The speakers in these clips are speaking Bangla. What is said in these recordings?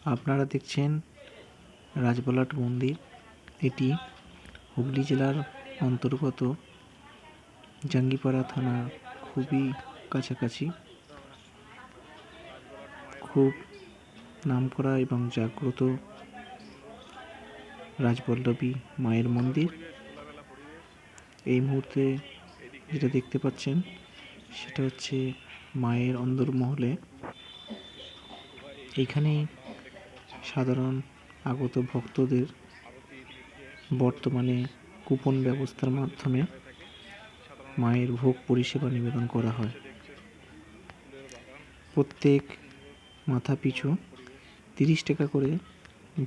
আপনারা দেখছেন রাজবলহাট মন্দির। এটি হুগলি জেলার অন্তর্গত জাঙ্গিপাড়া থানার খুবই কাছাকাছি। খুব নামকরা এবং জাগ্রত রাজবল্লভী মায়ের মন্দির। এই মুহূর্তে যেটা দেখতে পাচ্ছেন সেটা হচ্ছে মায়ের অন্দরমহলে। এইখানে সাধারণ আগত ভক্তদের বর্তমানে কুপন ব্যবস্থার মাধ্যমে মায়ের ভোগ পরিষেবা নিবেদন করা হয়। প্রত্যেক মাথা পিছু 30 টাকা করে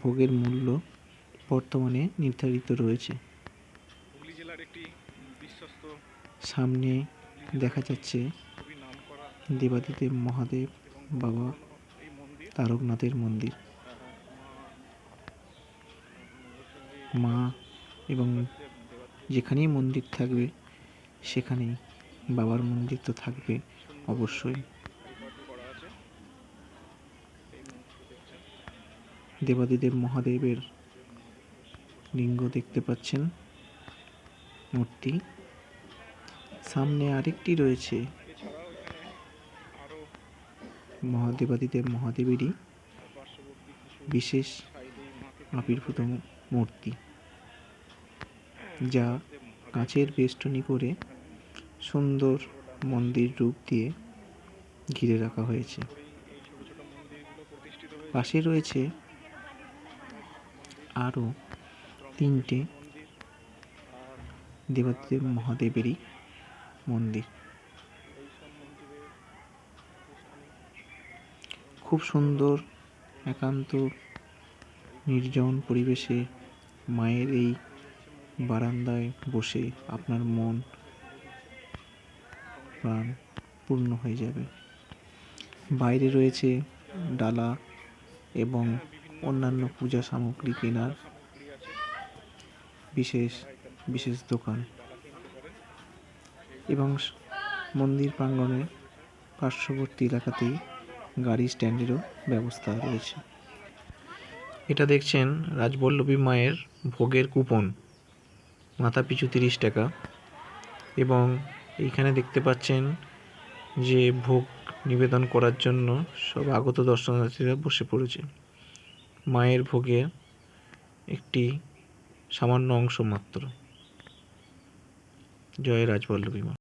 ভোগের মূল্য বর্তমানে নির্ধারিত রয়েছে। সামনে দেখা যাচ্ছে দেবাদিদেব মহাদেব বাবা তারকনাথের মন্দির। মা এবং যেখানেই মন্দির থাকবে সেখানেই বাবার মন্দির তো থাকবে অবশ্যই। দেবাদিদেব মহাদেবের লিঙ্গ দেখতে পাচ্ছেন, মূর্তি। সামনে আরেকটি রয়েছে দেবাদিদেব মহাদেবেরই বিশেষ আবির্ভূত মূর্তি, যা কাঁচের বেষ্টনী করে সুন্দর মন্দির রূপ দিয়ে ঘিরে রাখা হয়েছে। পাশে রয়েছে আরও 3টে দেবাদিদেব মহাদেবেরই মন্দির। খুব সুন্দর একান্ত নির্জন পরিবেশে মায়ের এই বারান্দায় বসে আপনার মন প্রাণ পূর্ণ হয়ে যাবে। বাইরে রয়েছে ডালা এবং অন্যান্য পূজা সামগ্রী কেনার বিশেষ বিশেষ দোকান, এবং মন্দির প্রাঙ্গণে পার্শ্ববর্তী এলাকাতেই গাড়ি স্ট্যান্ডেরও ব্যবস্থা রয়েছে। এটা দেখছেন রাজবল্লভী মায়ের ভোগের কুপন, মাথা পিছু 30 টাকা। এবং এইখানে দেখতে পাচ্ছেন যে ভোগ নিবেদন করার জন্য সব আগত দর্শনার্থীরা বসে পড়েছে। মায়ের ভোগের একটি সামান্য অংশ মাত্র। জয় রাজবল্লভী মা।